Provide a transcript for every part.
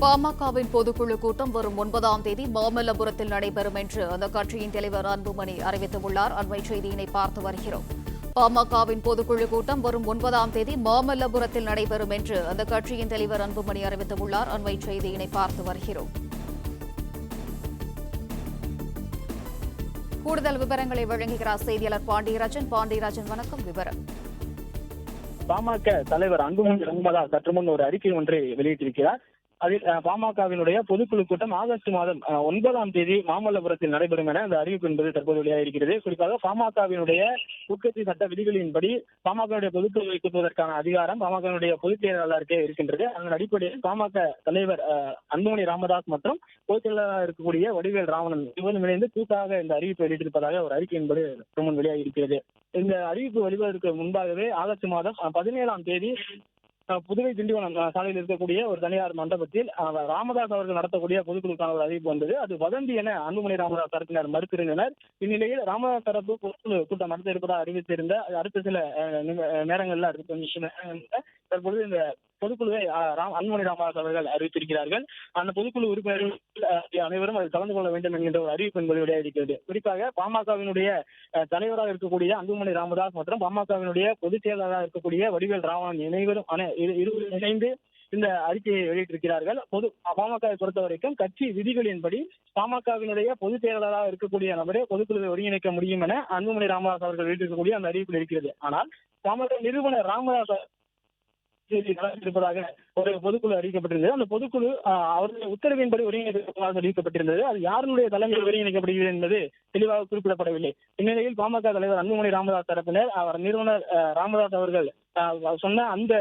பாமகவின் பொதுக்குழு கூட்டம் வரும் 9ஆம் தேதி மாமல்லபுரத்தில் நடைபெறும் என்று அந்த கட்சியின் தலைவர் அன்புமணி அறிவித்துள்ளார். அண்மை செய்தியினை பார்த்து வருகிறோம். பாமகவின் பொதுக்குழு கூட்டம் வரும் 9ஆம் தேதி மாமல்லபுரத்தில் நடைபெறும் என்று அந்த கட்சியின் தலைவர் அன்புமணி அறிவித்துள்ளார். அண்மை செய்தியினை பார்த்து வருகிறோம். கூடுதல் விவரங்களை வழங்குகிறார் செய்தியாளர் பாண்டியராஜன். பாண்டியராஜன், வணக்கம். விவரம். பாமக தலைவர் அன்புமணி ராமதாஸ் சற்று முன் ஒரு அறிக்கை ஒன்றை வெளியிட்டிருக்கிறார். அதில் பாமகவினுடைய பொதுக்குழு கூட்டம் ஆகஸ்ட் மாதம் 9ஆம் தேதி மாமல்லபுரத்தில் நடைபெறும் என அந்த அறிவிப்பு என்பது தற்போது வெளியாகிருக்கிறது. குறிப்பாக பாமகவினுடைய உட்கட்சி சட்ட விதிகளின்படி பாமகவுடைய பொதுக்குழுவை கூட்டுவதற்கான அதிகாரம் பாமகவினுடைய பொதுச் செயலாளருக்கே இருக்கின்றது. அதன் அடிப்படையில் பாமக தலைவர் அன்புமணி ராமதாஸ் மற்றும் பொதுச் செயலாளராக இருக்கக்கூடிய வடிவேல் ராவணன் இருவரும் இணைந்து கூட்டாக இந்த அறிவிப்பு வெளியிட்டிருப்பதாக ஒரு அறிக்கை என்பது முன் வெளியாகியிருக்கிறது. இந்த அறிவிப்பு வெளிவதற்கு முன்பாகவே ஆகஸ்ட் மாதம் 17ஆம் தேதி புதுவை திண்டிவனம் சாலையில் இருக்கக்கூடிய ஒரு தனியார் மண்டபத்தில் ராமதாஸ் அவர்கள் நடத்தக்கூடிய பொதுக்குழுக்கான ஒரு அறிவிப்பு வந்தது. அது வதந்தி என அன்புமணி ராமதாஸ் தரப்பினர் மறுத்திருந்தனர். இந்நிலையில் ராமதாஸ் தரப்பு பொதுக்குழு கூட்டம் நடத்த இருப்பதாக அறிவித்திருந்த அடுத்த சில நேரங்களில் தற்பொழுது இந்த பொதுக்குழுவை அன்புமணி ராமதாஸ் அவர்கள் அறிவித்திருக்கிறார்கள். அந்த பொதுக்குழு உறுப்பினர்கள் அனைவரும் அதில் கலந்து கொள்ள வேண்டும் என்கின்ற ஒரு அறிவிப்பு என்பது வெளியாகிருக்கிறது. குறிப்பாக பாமகவினுடைய தலைவராக இருக்கக்கூடிய அன்புமணி ராமதாஸ் மற்றும் பாமகவினுடைய பொதுச் செயலாளராக இருக்கக்கூடிய வடிவேல் ராவணன் இருவரும் இணைந்து இந்த அறிக்கையை வெளியிட்டிருக்கிறார்கள். பாமகவை பொறுத்த வரைக்கும் கட்சி விதிகளின்படி பாமகவினுடைய பொதுச் செயலாளராக இருக்கக்கூடிய நபரே பொதுக்குழுவை ஒருங்கிணைக்க முடியும் என அன்புமணி ராமதாஸ் அவர்கள் வெளியிட்டிருக்கக்கூடிய அந்த அறிவிப்பில் இருக்கிறது. ஆனால் பாமக நிறுவனர் ராமதாஸ் இருப்பதாக ஒரு பொதுக்குழு அறிவிக்கப்பட்டிருந்தது. அந்த பொதுக்குழு அவருடைய உத்தரவின்படி ஒருங்கிணைப்பதாக அறிவிக்கப்பட்டிருந்தது. அது யாருடைய தலைமையில் ஒருங்கிணைக்கப்படுகிறது என்பது தெளிவாக குறிப்பிடப்படவில்லை. இந்நிலையில் பாமக தலைவர் அன்புமணி ராமதாஸ் தரப்பினர் அவர் நிறுவனர் ராமதாஸ் அவர்கள் சொன்ன அந்த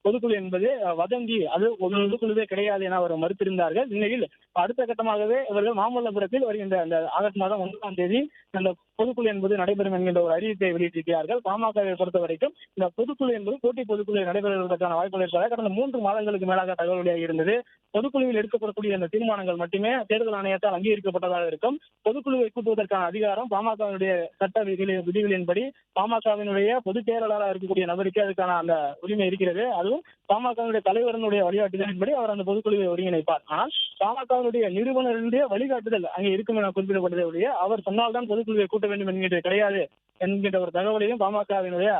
பொதுக்குழு என்பது வதந்தி, அது ஒரு பொதுக்குழுவே கிடையாது என அவர் மறுத்திருந்தார்கள். இந்நிலையில் அடுத்த கட்டமாகவே இவர்கள் மாமல்லபுரத்தில் வருகின்ற அந்த ஆகஸ்ட் மாதம் 9ஆம் தேதி அந்த பொதுக்குழு என்பது நடைபெறும் என்கின்ற ஒரு அறிவிப்பை வெளியிட்டிருக்கிறார்கள். பாமகவை பொறுத்த வரைக்கும் இந்த பொதுக்குழு என்பது போட்டி பொதுக்குழு நடைபெறுவதற்கான வாய்ப்புகள் இருப்பதாக கடந்த 3 மாதங்களுக்கு மேலாக தகவல் வெளியாகி இருந்தது. பொதுக்குழுவில் எடுக்கப்படக்கூடிய அந்த தீர்மானங்கள் மட்டுமே தேர்தல் ஆணையத்தால் அங்கீகரிக்கப்பட்டதாக இருக்கும். பொதுக்குழுவை கூட்டுவதற்கான அதிகாரம் பாமகவினுடைய சட்ட விதிகளின்படி பாமகவினுடைய பொதுச் செயலாளராக இருக்கக்கூடிய நபருக்கு அதுக்கான அந்த உரிமை இருக்கிறது. அதுவும் பாமகவினுடைய தலைவரனுடைய வழிகாட்டுதலின்படி அவர் அந்த பொதுக்குழுவை ஒருங்கிணைப்பார். ஆனால் பாமகவினுடைய நிறுவனருடைய வழிகாட்டுதல் அங்கே இருக்கும் என குறிப்பிடப்பட்டதை அவர் சொன்னால்தான் பொதுக்குழுவை கூட்ட வேண்டும் என்கின்ற கிடையாது என்கின்ற ஒரு தகவலையும் பாமகவினுடைய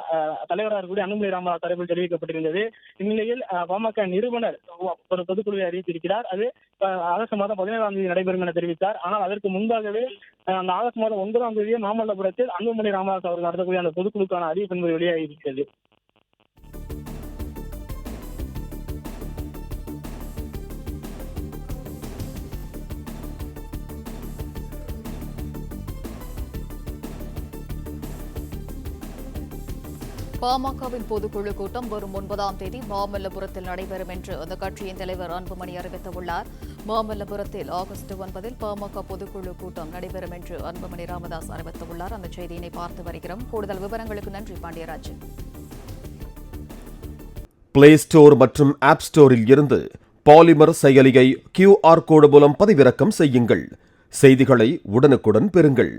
தலைவராக இருக்கக்கூடிய அன்புமணி ராமதாஸ் தரப்பில் தெரிவிக்கப்பட்டிருந்தது. இந்நிலையில் பாமக நிறுவனர் ஒரு பொதுக்குழுவை அறிவித்திருக்கிறார். அது ஆகஸ்ட் மாதம் 17ஆம் தேதி நடைபெறும் என தெரிவித்தார். ஆனால் அதற்கு முன்பாகவே அந்த ஆகஸ்ட் மாதம் 9ஆம் தேதி மாமல்லபுரத்தில் அன்புமணி ராமதாஸ் அவர்கள் நடத்தக்கூடிய அந்த பொதுக்குழுக்கான அறிவிப்பு என்பது வெளியாகி இருக்கிறது. பாமகவின் பொதுக்குழு கூட்டம் வரும் 9ஆம் தேதி மாமல்லபுரத்தில் நடைபெறும் என்று அந்த கட்சியின் தலைவர் அன்புமணி அறிவித்துள்ளார். மாமல்லபுரத்தில் ஆகஸ்ட் 9இல் பாமக பொதுக்குழு கூட்டம் நடைபெறும் என்று அன்புமணி ராமதாஸ் அறிவித்துள்ளார். அந்த செய்தியினை பார்த்து வருகிறோம். கூடுதல் விவரங்களுக்கு நன்றி பாண்டியராஜன். பிளே ஸ்டோர் மற்றும் ஆப் ஸ்டோரில் இருந்து பாலிமர் செயலியை QR கோடு மூலம் பதிவிறக்கம் செய்யுங்கள். செய்திகளை உடனுக்குடன் பெறுங்கள்.